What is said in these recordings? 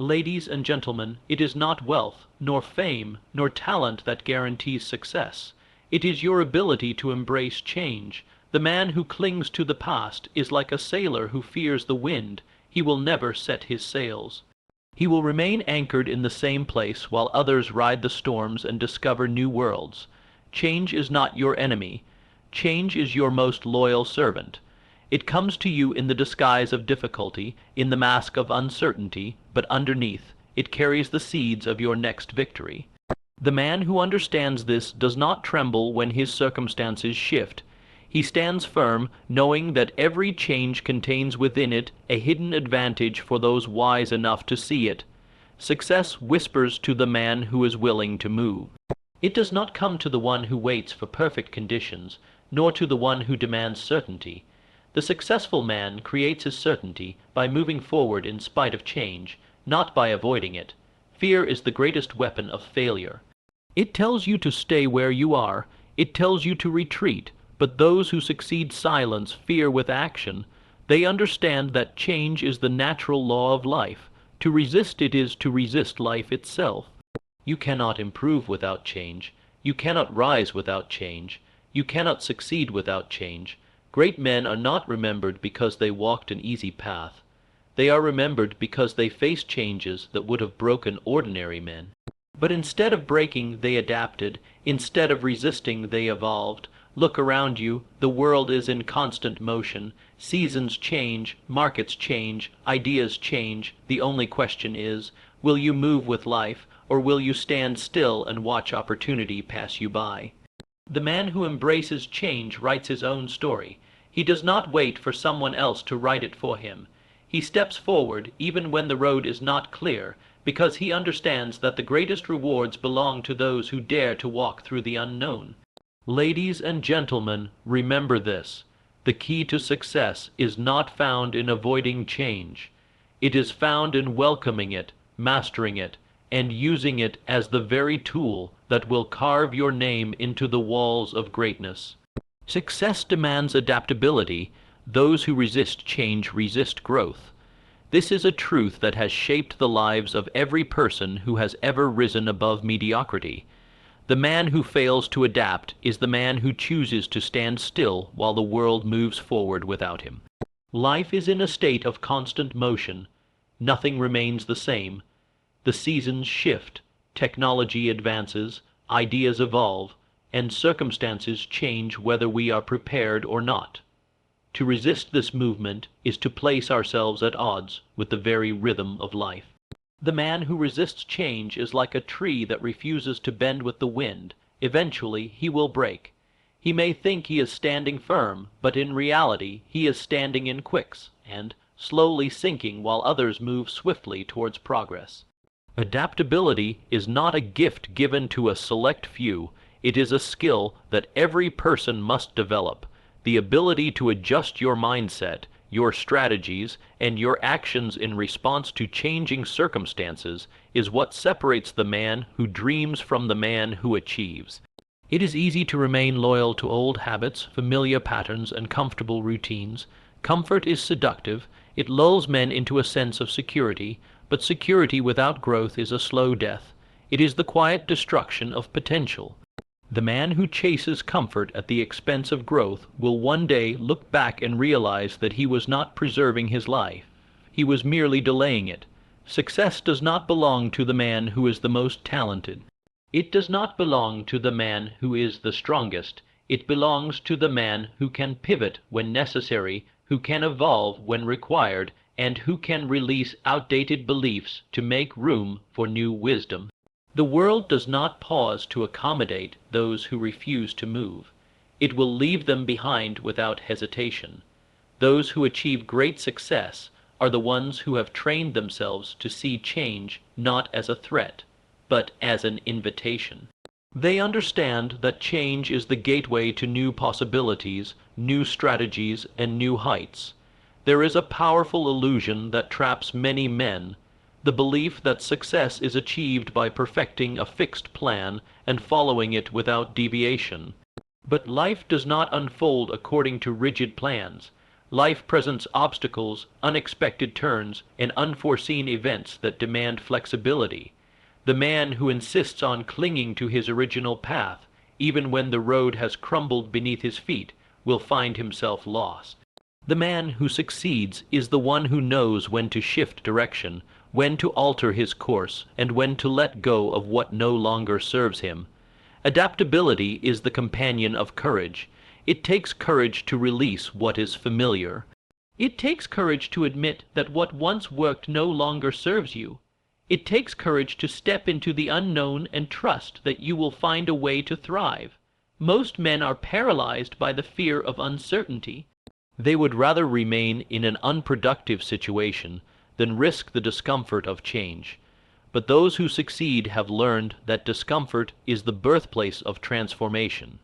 Ladies and gentlemen, it is not wealth, nor fame, nor talent that guarantees success. It is your ability to embrace change. The man who clings to the past is like a sailor who fears the wind. He will never set his sails. He will remain anchored in the same place while others ride the storms and discover new worlds. Change is not your enemy. Change is your most loyal servant. It comes to you in the disguise of difficulty, in the mask of uncertainty, but underneath, it carries the seeds of your next victory. The man who understands this does not tremble when his circumstances shift. He stands firm, knowing that every change contains within it a hidden advantage for those wise enough to see it. Success whispers to the man who is willing to move. It does not come to the one who waits for perfect conditions, nor to the one who demands certainty. The successful man creates his certainty by moving forward in spite of change, not by avoiding it. Fear is the greatest weapon of failure. It tells you to stay where you are. It tells you to retreat. But those who succeed silence fear with action. They understand that change is the natural law of life. To resist it is to resist life itself. You cannot improve without change. You cannot rise without change. You cannot succeed without change. Great men are not remembered because they walked an easy path. They are remembered because they faced changes that would have broken ordinary men. But instead of breaking, they adapted. Instead of resisting, they evolved. Look around you. The world is in constant motion. Seasons change, markets change, ideas change. The only question is, will you move with life, or will you stand still and watch opportunity pass you by? The man who embraces change writes his own story. He does not wait for someone else to write it for him. He steps forward even when the road is not clear, because he understands that the greatest rewards belong to those who dare to walk through the unknown. Ladies and gentlemen, remember this. The key to success is not found in avoiding change. It is found in welcoming it, mastering it, and using it as the very tool that will carve your name into the walls of greatness. Success demands adaptability. Those who resist change resist growth. This is a truth that has shaped the lives of every person who has ever risen above mediocrity. The man who fails to adapt is the man who chooses to stand still while the world moves forward without him. Life is in a state of constant motion. Nothing remains the same. The seasons shift, technology advances, ideas evolve, and circumstances change whether we are prepared or not. To resist this movement is to place ourselves at odds with the very rhythm of life. The man who resists change is like a tree that refuses to bend with the wind. Eventually, he will break. He may think he is standing firm, but in reality, he is standing in quicks, and slowly sinking while others move swiftly towards progress. Adaptability is not a gift given to a select few. It is a skill that every person must develop. The ability to adjust your mindset, your strategies, and your actions in response to changing circumstances is what separates the man who dreams from the man who achieves. It is easy to remain loyal to old habits, familiar patterns, and comfortable routines. Comfort is seductive. It lulls men into a sense of security, but security without growth is a slow death. It is the quiet destruction of potential. The man who chases comfort at the expense of growth will one day look back and realize that he was not preserving his life. He was merely delaying it. Success does not belong to the man who is the most talented. It does not belong to the man who is the strongest. It belongs to the man who can pivot when necessary, who can evolve when required, and who can release outdated beliefs to make room for new wisdom. The world does not pause to accommodate those who refuse to move. It will leave them behind without hesitation. Those who achieve great success are the ones who have trained themselves to see change not as a threat, but as an invitation. They understand that change is the gateway to new possibilities, new strategies, and new heights. There is a powerful illusion that traps many men, the belief that success is achieved by perfecting a fixed plan and following it without deviation. But life does not unfold according to rigid plans. Life presents obstacles, unexpected turns, and unforeseen events that demand flexibility. The man who insists on clinging to his original path, even when the road has crumbled beneath his feet, will find himself lost. The man who succeeds is the one who knows when to shift direction, when to alter his course, and when to let go of what no longer serves him. Adaptability is the companion of courage. It takes courage to release what is familiar. It takes courage to admit that what once worked no longer serves you. It takes courage to step into the unknown and trust that you will find a way to thrive. Most men are paralyzed by the fear of uncertainty. They would rather remain in an unproductive situation than risk the discomfort of change. But those who succeed have learned that discomfort is the birthplace of transformation.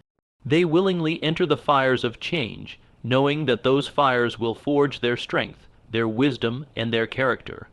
They willingly enter the fires of change, knowing that those fires will forge their strength, their wisdom, and their character.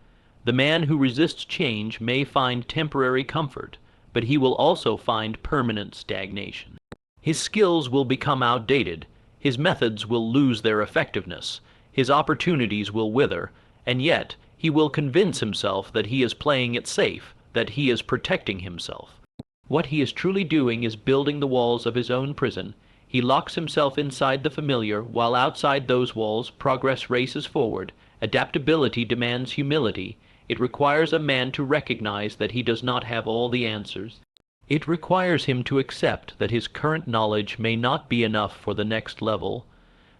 The man who resists change may find temporary comfort, but he will also find permanent stagnation. His skills will become outdated, his methods will lose their effectiveness, his opportunities will wither, and yet he will convince himself that he is playing it safe, that he is protecting himself. What he is truly doing is building the walls of his own prison. He locks himself inside the familiar, while outside those walls progress races forward. Adaptability demands humility. It requires a man to recognize that he does not have all the answers. It requires him to accept that his current knowledge may not be enough for the next level.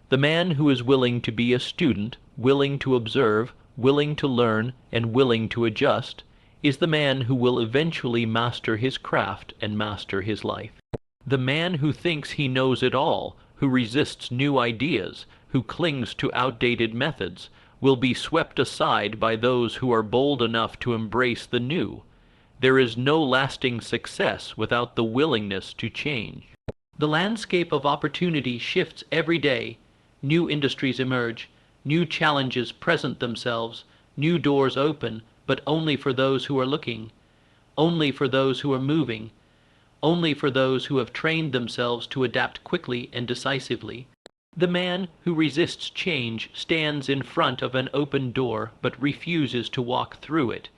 The man who is willing to be a student, willing to observe, willing to learn, and willing to adjust, is the man who will eventually master his craft and master his life. The man who thinks he knows it all, who resists new ideas, who clings to outdated methods, will be swept aside by those who are bold enough to embrace the new. There is no lasting success without the willingness to change. The landscape of opportunity shifts every day. New industries emerge, new challenges present themselves, new doors open, but only for those who are looking, only for those who are moving, only for those who have trained themselves to adapt quickly and decisively. The man who resists change stands in front of an open door but refuses to walk through it.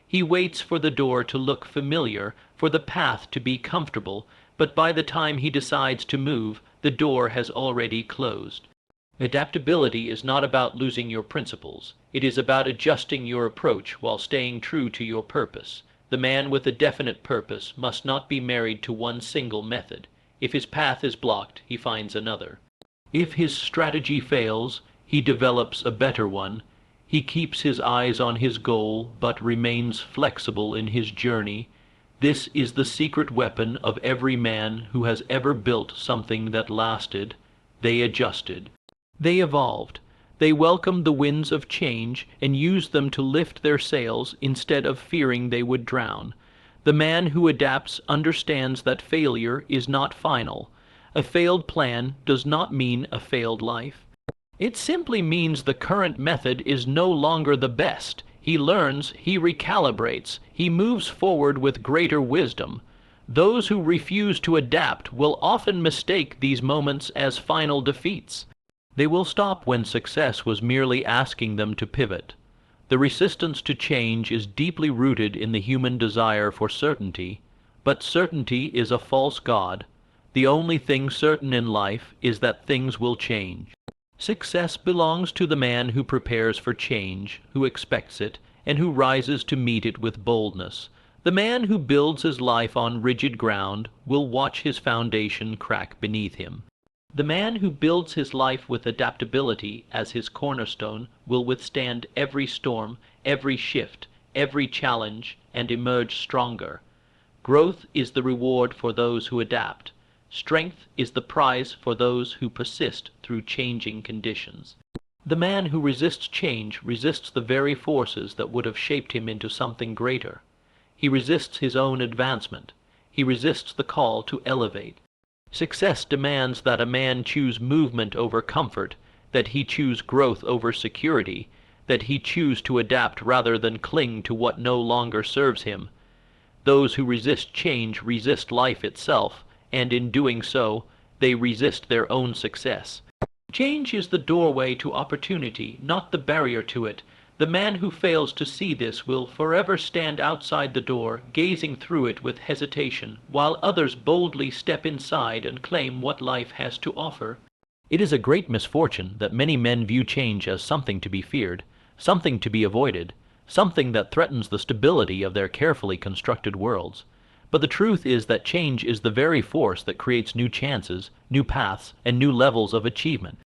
He waits for the door to look familiar, for the path to be comfortable, but by the time he decides to move, the door has already closed. Adaptability is not about losing your principles. It is about adjusting your approach while staying true to your purpose. The man with a definite purpose must not be married to one single method. If his path is blocked, he finds another. If his strategy fails, he develops a better one. He keeps his eyes on his goal, but remains flexible in his journey. This is the secret weapon of every man who has ever built something that lasted. They adjusted. They evolved. They welcomed the winds of change and used them to lift their sails instead of fearing they would drown. The man who adapts understands that failure is not final. A failed plan does not mean a failed life. It simply means the current method is no longer the best. He learns, he recalibrates, he moves forward with greater wisdom. Those who refuse to adapt will often mistake these moments as final defeats. They will stop when success was merely asking them to pivot. The resistance to change is deeply rooted in the human desire for certainty, but certainty is a false god. The only thing certain in life is that things will change. Success belongs to the man who prepares for change, who expects it, and who rises to meet it with boldness. The man who builds his life on rigid ground will watch his foundation crack beneath him. The man who builds his life with adaptability as his cornerstone will withstand every storm, every shift, every challenge, and emerge stronger. Growth is the reward for those who adapt. Strength is the prize for those who persist through changing conditions. The man who resists change resists the very forces that would have shaped him into something greater. He resists his own advancement. He resists the call to elevate. Success demands that a man choose movement over comfort, that he choose growth over security, that he choose to adapt rather than cling to what no longer serves him. Those who resist change resist life itself, and in doing so, they resist their own success. Change is the doorway to opportunity, not the barrier to it. The man who fails to see this will forever stand outside the door, gazing through it with hesitation, while others boldly step inside and claim what life has to offer. It is a great misfortune that many men view change as something to be feared, something to be avoided, something that threatens the stability of their carefully constructed worlds. But the truth is that change is the very force that creates new chances, new paths, and new levels of achievement.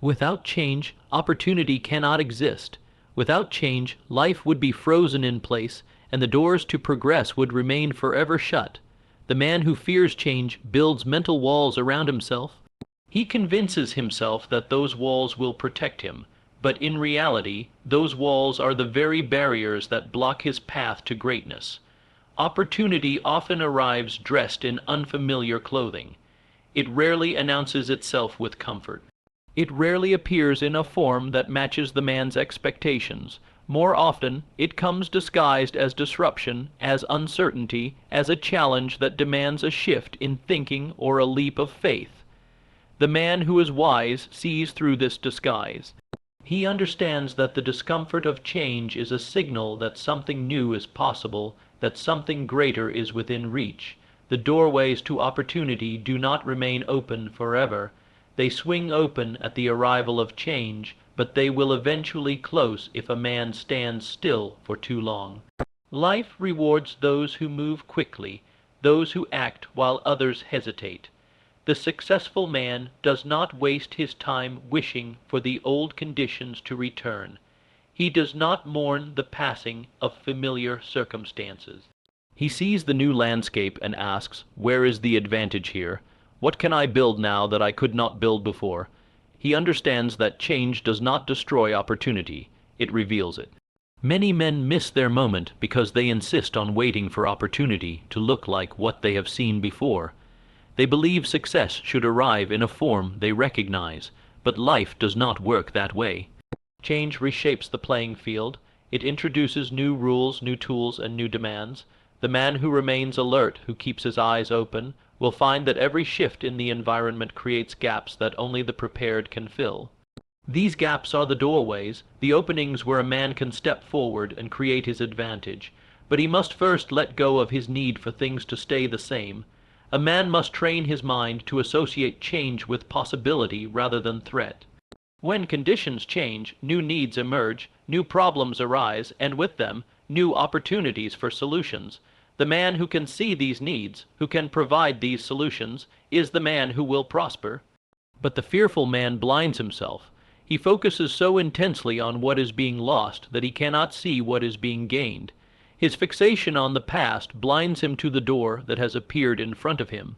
Without change, opportunity cannot exist. Without change, life would be frozen in place, and the doors to progress would remain forever shut. The man who fears change builds mental walls around himself. He convinces himself that those walls will protect him, but in reality, those walls are the very barriers that block his path to greatness. Opportunity often arrives dressed in unfamiliar clothing. It rarely announces itself with comfort. It rarely appears in a form that matches the man's expectations. More often, it comes disguised as disruption, as uncertainty, as a challenge that demands a shift in thinking or a leap of faith. The man who is wise sees through this disguise. He understands that the discomfort of change is a signal that something new is possible, that something greater is within reach. The doorways to opportunity do not remain open forever. They swing open at the arrival of change, but they will eventually close if a man stands still for too long. Life rewards those who move quickly, those who act while others hesitate. The successful man does not waste his time wishing for the old conditions to return. He does not mourn the passing of familiar circumstances. He sees the new landscape and asks, "Where is the advantage here? What can I build now that I could not build before?" He understands that change does not destroy opportunity, it reveals it. Many men miss their moment because they insist on waiting for opportunity to look like what they have seen before. They believe success should arrive in a form they recognize, but life does not work that way. Change reshapes the playing field. It introduces new rules, new tools, and new demands. The man who remains alert, who keeps his eyes open, will find that every shift in the environment creates gaps that only the prepared can fill. These gaps are the doorways, the openings where a man can step forward and create his advantage. But he must first let go of his need for things to stay the same. A man must train his mind to associate change with possibility rather than threat. When conditions change, new needs emerge, new problems arise, and with them, new opportunities for solutions. The man who can see these needs, who can provide these solutions, is the man who will prosper. But the fearful man blinds himself. He focuses so intensely on what is being lost that he cannot see what is being gained. His fixation on the past blinds him to the door that has appeared in front of him.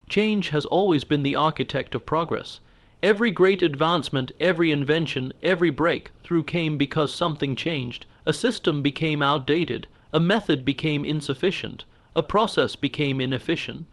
Change has always been the architect of progress. Every great advancement, every invention, every breakthrough came because something changed. A system became outdated. A method became insufficient. A process became inefficient.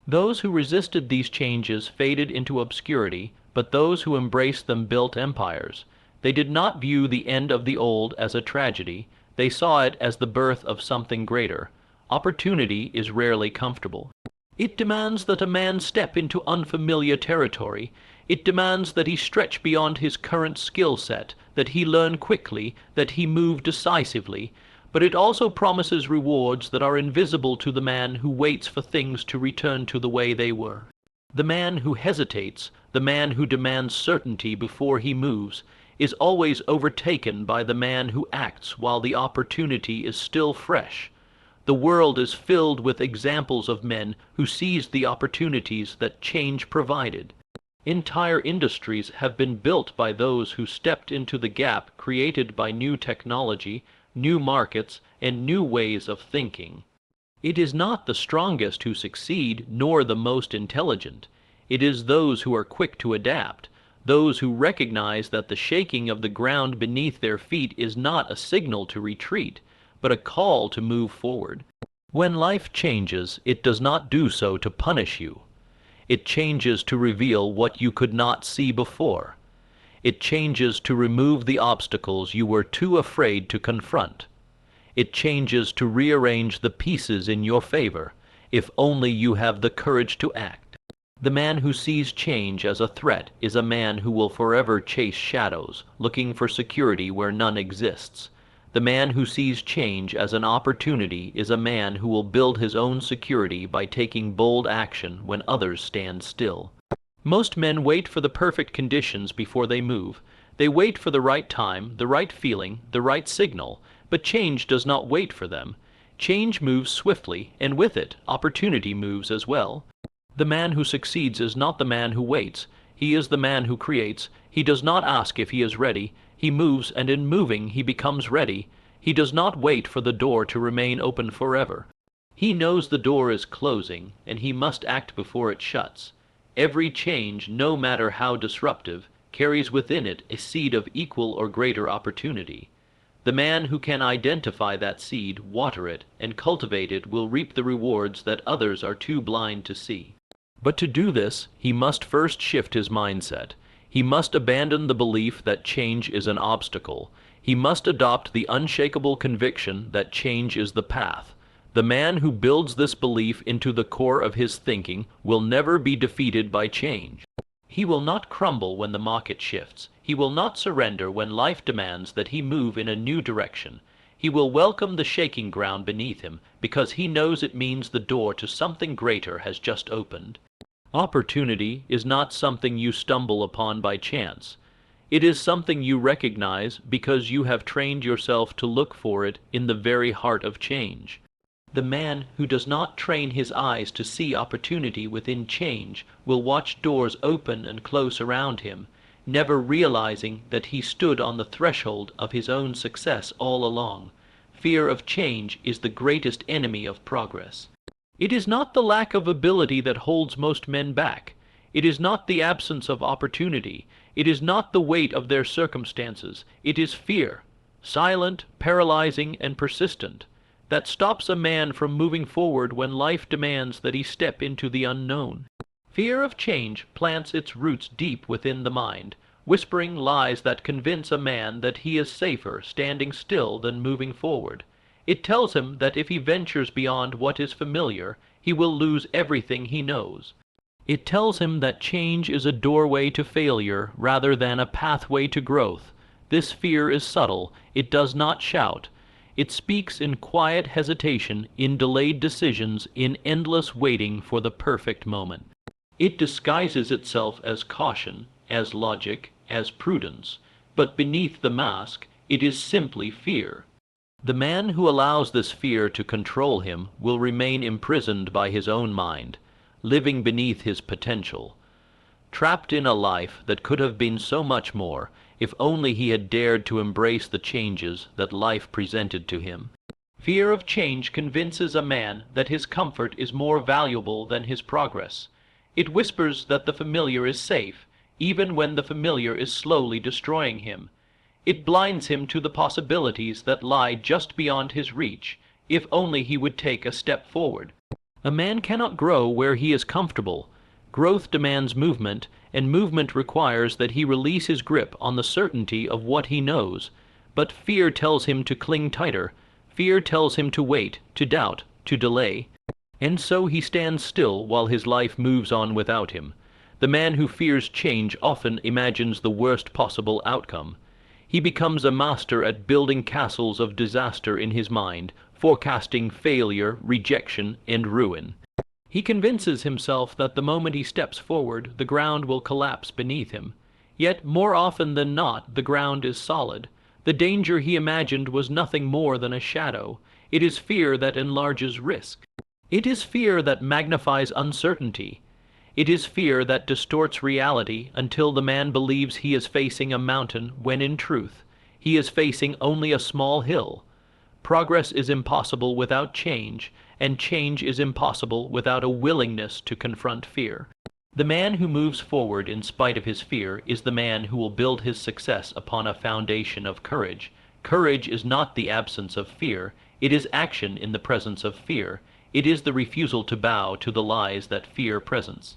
Those who resisted these changes faded into obscurity, but those who embraced them built empires. They did not view the end of the old as a tragedy. They saw it as the birth of something greater. Opportunity is rarely comfortable. It demands that a man step into unfamiliar territory. It demands that he stretch beyond his current skill set, that he learn quickly, that he move decisively. But it also promises rewards that are invisible to the man who waits for things to return to the way they were. The man who hesitates, the man who demands certainty before he moves, is always overtaken by the man who acts while the opportunity is still fresh. The world is filled with examples of men who seized the opportunities that change provided. Entire industries have been built by those who stepped into the gap created by new technology, new markets, and new ways of thinking. It is not the strongest who succeed, nor the most intelligent. It is those who are quick to adapt, those who recognize that the shaking of the ground beneath their feet is not a signal to retreat, but a call to move forward. When life changes, it does not do so to punish you. It changes to reveal what you could not see before. It changes to remove the obstacles you were too afraid to confront. It changes to rearrange the pieces in your favor, if only you have the courage to act. The man who sees change as a threat is a man who will forever chase shadows, looking for security where none exists. The man who sees change as an opportunity is a man who will build his own security by taking bold action when others stand still. Most men wait for the perfect conditions before they move. They wait for the right time, the right feeling, the right signal, but change does not wait for them. Change moves swiftly, and with it, opportunity moves as well. The man who succeeds is not the man who waits. He is the man who creates. He does not ask if he is ready. He moves, and in moving he becomes ready. He does not wait for the door to remain open forever. He knows the door is closing, and he must act before it shuts. Every change, no matter how disruptive, carries within it a seed of equal or greater opportunity. The man who can identify that seed, water it, and cultivate it will reap the rewards that others are too blind to see. But to do this, he must first shift his mindset. He must abandon the belief that change is an obstacle. He must adopt the unshakable conviction that change is the path. The man who builds this belief into the core of his thinking will never be defeated by change. He will not crumble when the market shifts. He will not surrender when life demands that he move in a new direction. He will welcome the shaking ground beneath him because he knows it means the door to something greater has just opened. Opportunity is not something you stumble upon by chance. It is something you recognize because you have trained yourself to look for it in the very heart of change. The man who does not train his eyes to see opportunity within change will watch doors open and close around him, never realizing that he stood on the threshold of his own success all along. Fear of change is the greatest enemy of progress. It is not the lack of ability that holds most men back. It is not the absence of opportunity. It is not the weight of their circumstances. It is fear, silent, paralyzing, and persistent, that stops a man from moving forward when life demands that he step into the unknown. Fear of change plants its roots deep within the mind, whispering lies that convince a man that he is safer standing still than moving forward. It tells him that if he ventures beyond what is familiar, he will lose everything he knows. It tells him that change is a doorway to failure rather than a pathway to growth. This fear is subtle. It does not shout. It speaks in quiet hesitation, in delayed decisions, in endless waiting for the perfect moment. It disguises itself as caution, as logic, as prudence, but beneath the mask, it is simply fear. The man who allows this fear to control him will remain imprisoned by his own mind, living beneath his potential, trapped in a life that could have been so much more if only he had dared to embrace the changes that life presented to him. Fear of change convinces a man that his comfort is more valuable than his progress. It whispers that the familiar is safe, even when the familiar is slowly destroying him. It blinds him to the possibilities that lie just beyond his reach, if only he would take a step forward. A man cannot grow where he is comfortable. Growth demands movement, and movement requires that he release his grip on the certainty of what he knows. But fear tells him to cling tighter. Fear tells him to wait, to doubt, to delay. And so he stands still while his life moves on without him. The man who fears change often imagines the worst possible outcome. He becomes a master at building castles of disaster in his mind, forecasting failure, rejection, and ruin. He convinces himself that the moment he steps forward, the ground will collapse beneath him. Yet more often than not, the ground is solid. The danger he imagined was nothing more than a shadow. It is fear that enlarges risk. It is fear that magnifies uncertainty. It is fear that distorts reality until the man believes he is facing a mountain when in truth he is facing only a small hill. Progress is impossible without change, and change is impossible without a willingness to confront fear. The man who moves forward in spite of his fear is the man who will build his success upon a foundation of courage. Courage is not the absence of fear. It is action in the presence of fear. It is the refusal to bow to the lies that fear presents.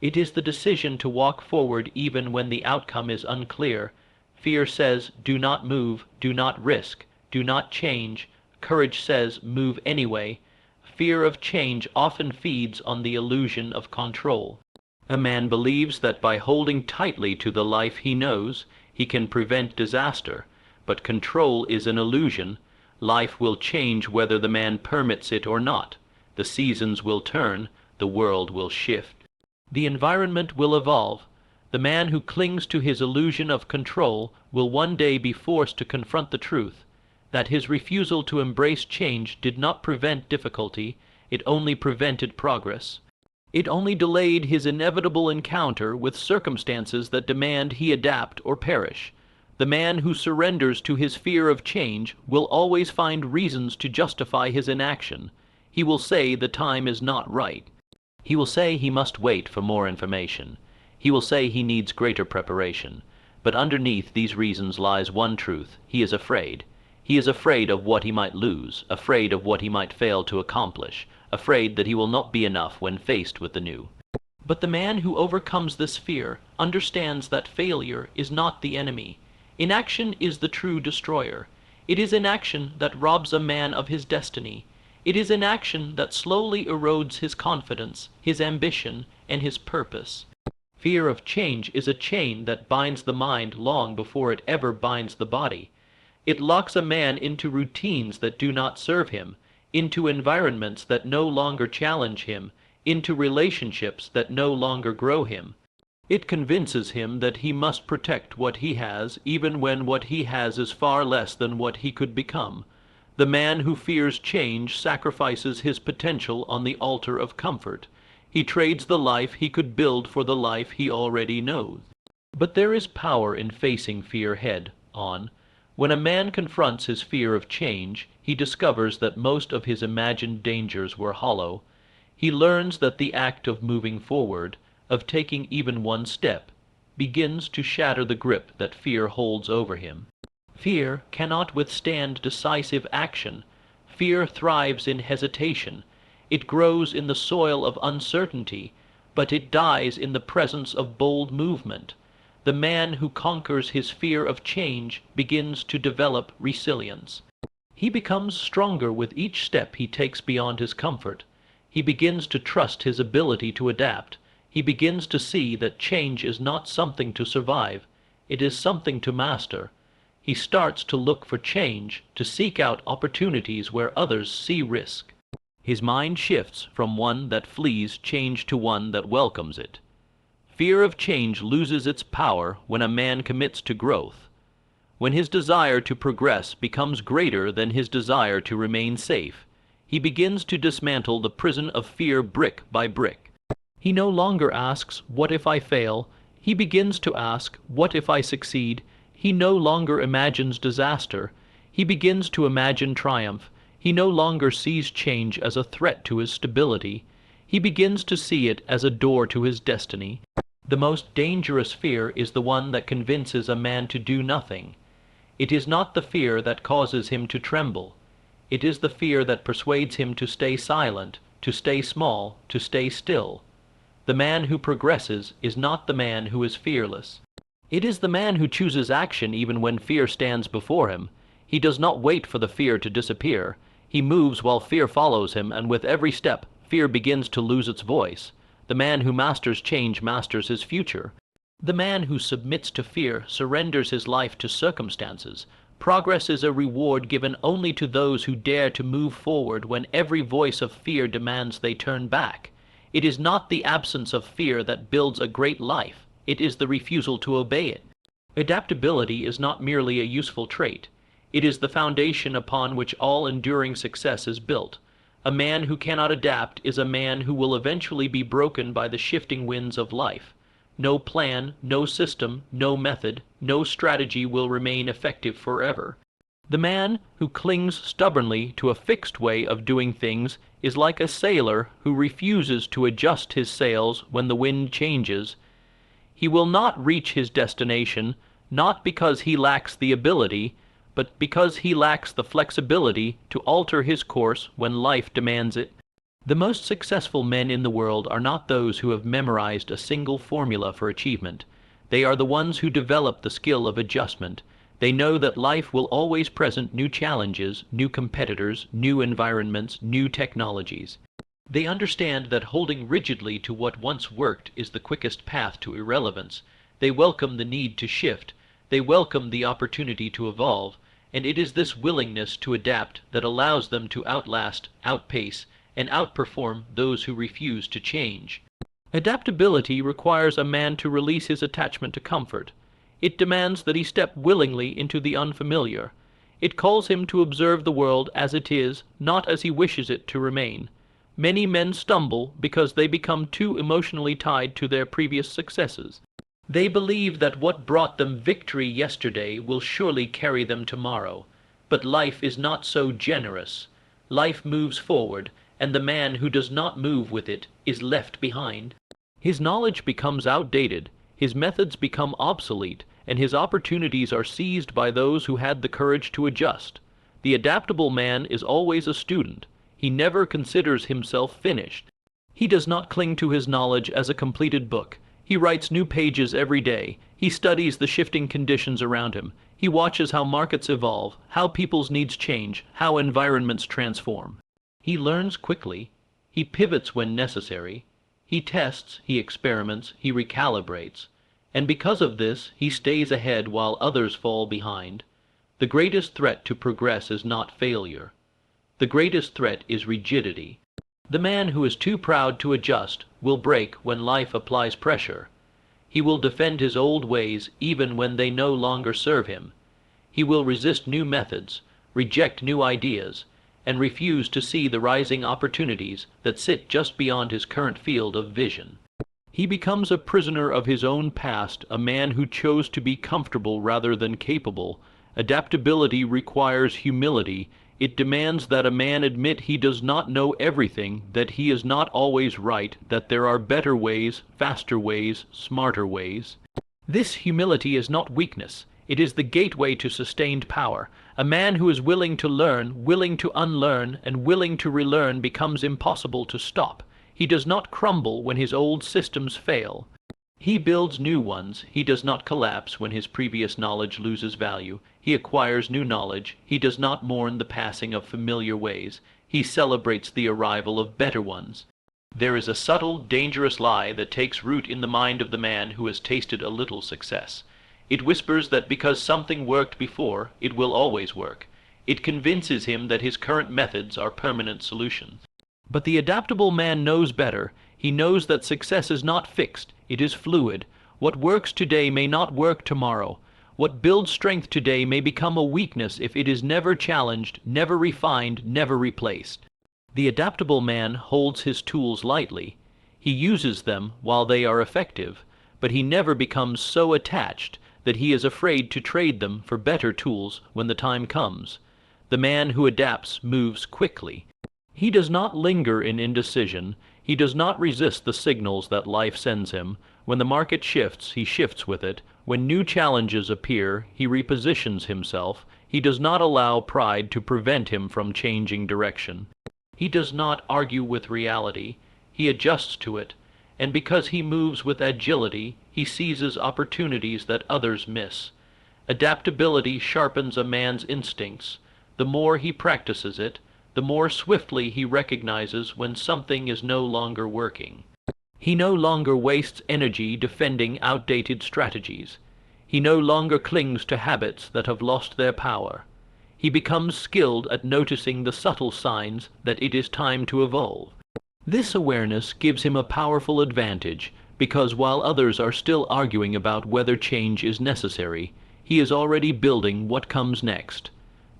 It is the decision to walk forward even when the outcome is unclear. Fear says, do not move, do not risk, do not change. Courage says, move anyway. Fear of change often feeds on the illusion of control. A man believes that by holding tightly to the life he knows, he can prevent disaster, but control is an illusion. Life will change whether the man permits it or not. The seasons will turn, the world will shift. The environment will evolve. The man who clings to his illusion of control will one day be forced to confront the truth, that his refusal to embrace change did not prevent difficulty, it only prevented progress. It only delayed his inevitable encounter with circumstances that demand he adapt or perish. The man who surrenders to his fear of change will always find reasons to justify his inaction. He will say the time is not right. He will say he must wait for more information. He will say he needs greater preparation. But underneath these reasons lies one truth: he is afraid. He is afraid of what he might lose, afraid of what he might fail to accomplish, afraid that he will not be enough when faced with the new. But the man who overcomes this fear understands that failure is not the enemy. Inaction is the true destroyer. It is inaction that robs a man of his destiny. It is inaction that slowly erodes his confidence, his ambition, and his purpose. Fear of change is a chain that binds the mind long before it ever binds the body. It locks a man into routines that do not serve him, into environments that no longer challenge him, into relationships that no longer grow him. It convinces him that he must protect what he has, even when what he has is far less than what he could become. The man who fears change sacrifices his potential on the altar of comfort. He trades the life he could build for the life he already knows. But there is power in facing fear head on. When a man confronts his fear of change, he discovers that most of his imagined dangers were hollow. He learns that the act of moving forward, of taking even one step, begins to shatter the grip that fear holds over him. Fear cannot withstand decisive action. Fear thrives in hesitation. It grows in the soil of uncertainty, but it dies in the presence of bold movement. The man who conquers his fear of change begins to develop resilience. He becomes stronger with each step he takes beyond his comfort. He begins to trust his ability to adapt. He begins to see that change is not something to survive, it is something to master. He starts to look for change, to seek out opportunities where others see risk. His mind shifts from one that flees change to one that welcomes it. Fear of change loses its power when a man commits to growth. When his desire to progress becomes greater than his desire to remain safe, he begins to dismantle the prison of fear brick by brick. He no longer asks, "What if I fail?" He begins to ask, "What if I succeed?" He no longer imagines disaster. He begins to imagine triumph. He no longer sees change as a threat to his stability. He begins to see it as a door to his destiny. The most dangerous fear is the one that convinces a man to do nothing. It is not the fear that causes him to tremble. It is the fear that persuades him to stay silent, to stay small, to stay still. The man who progresses is not the man who is fearless. It is the man who chooses action even when fear stands before him. He does not wait for the fear to disappear. He moves while fear follows him, and with every step, fear begins to lose its voice. The man who masters change masters his future. The man who submits to fear surrenders his life to circumstances. Progress is a reward given only to those who dare to move forward when every voice of fear demands they turn back. It is not the absence of fear that builds a great life. It is the refusal to obey it. Adaptability is not merely a useful trait. It is the foundation upon which all enduring success is built. A man who cannot adapt is a man who will eventually be broken by the shifting winds of life. No plan, no system, no method, no strategy will remain effective forever. The man who clings stubbornly to a fixed way of doing things is like a sailor who refuses to adjust his sails when the wind changes. He will not reach his destination, not because he lacks the ability, but because he lacks the flexibility to alter his course when life demands it. The most successful men in the world are not those who have memorized a single formula for achievement. They are the ones who develop the skill of adjustment. They know that life will always present new challenges, new competitors, new environments, new technologies. They understand that holding rigidly to what once worked is the quickest path to irrelevance. They welcome the need to shift. They welcome the opportunity to evolve, and it is this willingness to adapt that allows them to outlast, outpace, and outperform those who refuse to change. Adaptability requires a man to release his attachment to comfort. It demands that he step willingly into the unfamiliar. It calls him to observe the world as it is, not as he wishes it to remain. Many men stumble because they become too emotionally tied to their previous successes. They believe that what brought them victory yesterday will surely carry them tomorrow. But life is not so generous. Life moves forward, and the man who does not move with it is left behind. His knowledge becomes outdated, his methods become obsolete, and his opportunities are seized by those who had the courage to adjust. The adaptable man is always a student. He never considers himself finished. He does not cling to his knowledge as a completed book. He writes new pages every day. He studies the shifting conditions around him. He watches how markets evolve, how people's needs change, how environments transform. He learns quickly. He pivots when necessary. He tests, he experiments, he recalibrates. And because of this, he stays ahead while others fall behind. The greatest threat to progress is not failure. The greatest threat is rigidity. The man who is too proud to adjust will break when life applies pressure. He will defend his old ways even when they no longer serve him. He will resist new methods, reject new ideas, and refuse to see the rising opportunities that sit just beyond his current field of vision. He becomes a prisoner of his own past, a man who chose to be comfortable rather than capable. Adaptability requires humility. It demands that a man admit he does not know everything, that he is not always right, that there are better ways, faster ways, smarter ways. This humility is not weakness. It is the gateway to sustained power. A man who is willing to learn, willing to unlearn, and willing to relearn becomes impossible to stop. He does not crumble when his old systems fail. He builds new ones. He does not collapse when his previous knowledge loses value. He acquires new knowledge. He does not mourn the passing of familiar ways. He celebrates the arrival of better ones. There is a subtle, dangerous lie that takes root in the mind of the man who has tasted a little success. It whispers that because something worked before, it will always work. It convinces him that his current methods are permanent solutions. But the adaptable man knows better. He knows that success is not fixed, it is fluid. What works today may not work tomorrow. What builds strength today may become a weakness if it is never challenged, never refined, never replaced. The adaptable man holds his tools lightly. He uses them while they are effective, but he never becomes so attached that he is afraid to trade them for better tools when the time comes. The man who adapts moves quickly. He does not linger in indecision. He does not resist the signals that life sends him. When the market shifts, he shifts with it. When new challenges appear, he repositions himself. He does not allow pride to prevent him from changing direction. He does not argue with reality. He adjusts to it. And because he moves with agility, he seizes opportunities that others miss. Adaptability sharpens a man's instincts. The more he practices it, the more swiftly he recognizes when something is no longer working. He no longer wastes energy defending outdated strategies. He no longer clings to habits that have lost their power. He becomes skilled at noticing the subtle signs that it is time to evolve. This awareness gives him a powerful advantage, because while others are still arguing about whether change is necessary, he is already building what comes next.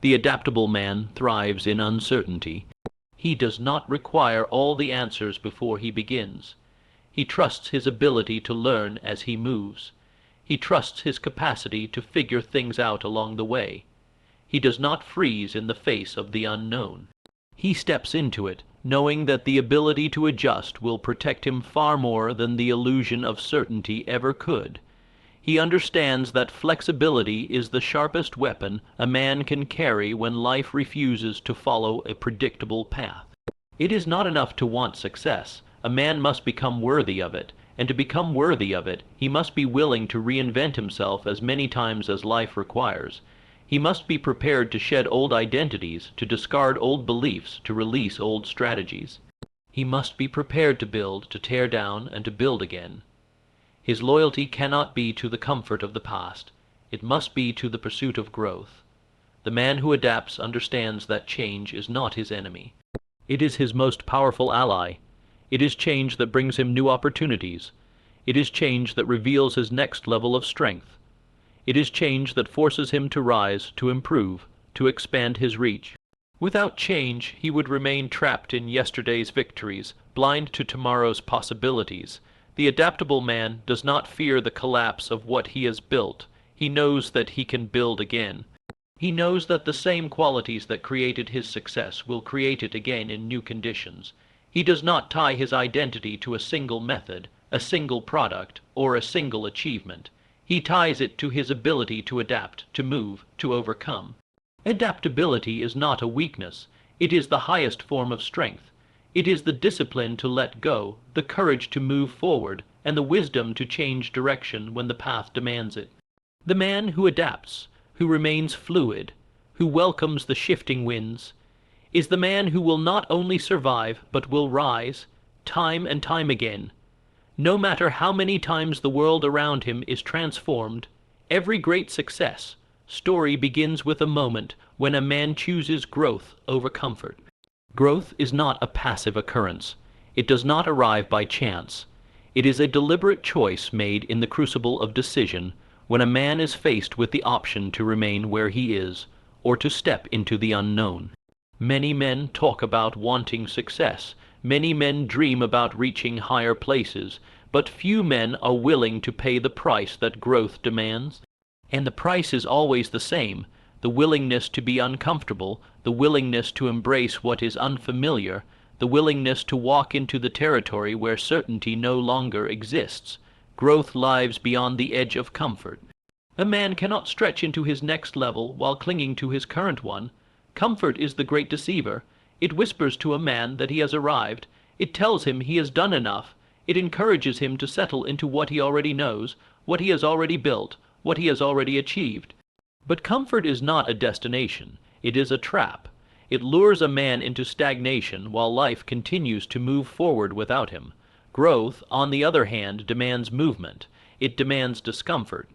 The adaptable man thrives in uncertainty. He does not require all the answers before he begins. He trusts his ability to learn as he moves. He trusts his capacity to figure things out along the way. He does not freeze in the face of the unknown. He steps into it, knowing that the ability to adjust will protect him far more than the illusion of certainty ever could. He understands that flexibility is the sharpest weapon a man can carry when life refuses to follow a predictable path. It is not enough to want success. A man must become worthy of it, and to become worthy of it, he must be willing to reinvent himself as many times as life requires. He must be prepared to shed old identities, to discard old beliefs, to release old strategies. He must be prepared to build, to tear down, and to build again. His loyalty cannot be to the comfort of the past. It must be to the pursuit of growth. The man who adapts understands that change is not his enemy. It is his most powerful ally. It is change that brings him new opportunities. It is change that reveals his next level of strength. It is change that forces him to rise, to improve, to expand his reach. Without change, he would remain trapped in yesterday's victories, blind to tomorrow's possibilities. The adaptable man does not fear the collapse of what he has built. He knows that he can build again. He knows that the same qualities that created his success will create it again in new conditions. He does not tie his identity to a single method, a single product, or a single achievement. He ties it to his ability to adapt, to move, to overcome. Adaptability is not a weakness. It is the highest form of strength. It is the discipline to let go, the courage to move forward, and the wisdom to change direction when the path demands it. The man who adapts, who remains fluid, who welcomes the shifting winds, is the man who will not only survive, but will rise, time and time again. No matter how many times the world around him is transformed, every great success story begins with a moment when a man chooses growth over comfort. Growth is not a passive occurrence. It does not arrive by chance. It is a deliberate choice made in the crucible of decision when a man is faced with the option to remain where he is or to step into the unknown. Many men talk about wanting success. Many men dream about reaching higher places, but few men are willing to pay the price that growth demands. And the price is always the same: the willingness to be uncomfortable, the willingness to embrace what is unfamiliar, the willingness to walk into the territory where certainty no longer exists. Growth lies beyond the edge of comfort. A man cannot stretch into his next level while clinging to his current one. Comfort is the great deceiver. It whispers to a man that he has arrived. It tells him he has done enough. It encourages him to settle into what he already knows, what he has already built, what he has already achieved. But comfort is not a destination. It is a trap. It lures a man into stagnation while life continues to move forward without him. Growth, on the other hand, demands movement. It demands discomfort.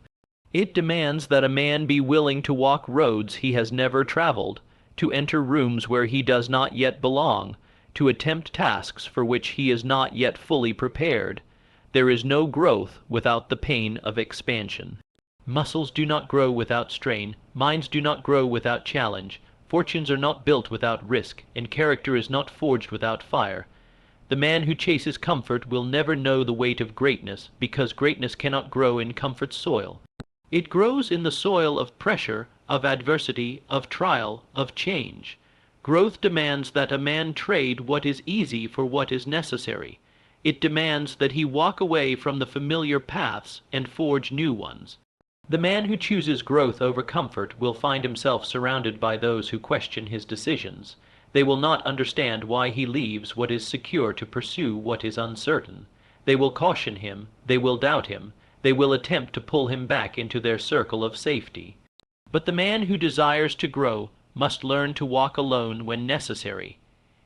It demands that a man be willing to walk roads he has never traveled, to enter rooms where he does not yet belong, to attempt tasks for which he is not yet fully prepared. There is no growth without the pain of expansion. Muscles do not grow without strain, minds do not grow without challenge, fortunes are not built without risk, and character is not forged without fire. The man who chases comfort will never know the weight of greatness, because greatness cannot grow in comfort's soil. It grows in the soil of pressure, of adversity, of trial, of change. Growth demands that a man trade what is easy for what is necessary. It demands that he walk away from the familiar paths and forge new ones. The man who chooses growth over comfort will find himself surrounded by those who question his decisions. They will not understand why he leaves what is secure to pursue what is uncertain. They will caution him, they will doubt him, they will attempt to pull him back into their circle of safety. But the man who desires to grow must learn to walk alone when necessary.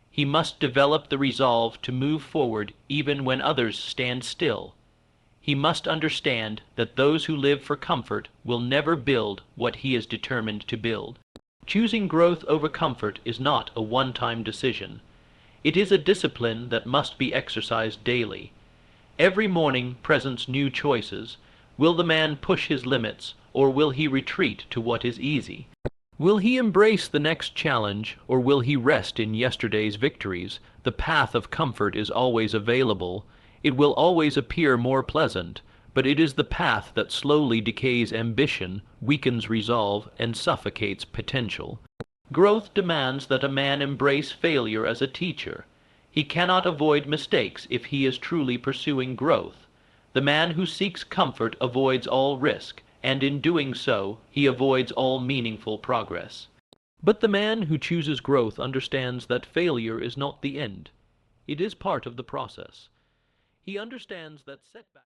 He must develop the resolve to move forward even when others stand still. He must understand that those who live for comfort will never build what he is determined to build. Choosing growth over comfort is not a one-time decision. It is a discipline that must be exercised daily. Every morning presents new choices. Will the man push his limits, or will he retreat to what is easy? Will he embrace the next challenge, or will he rest in yesterday's victories? The path of comfort is always available. It will always appear more pleasant, but it is the path that slowly decays ambition, weakens resolve, and suffocates potential. Growth demands that a man embrace failure as a teacher. He cannot avoid mistakes if he is truly pursuing growth. The man who seeks comfort avoids all risk, and in doing so, he avoids all meaningful progress. But the man who chooses growth understands that failure is not the end. It is part of the process. He understands that setbacks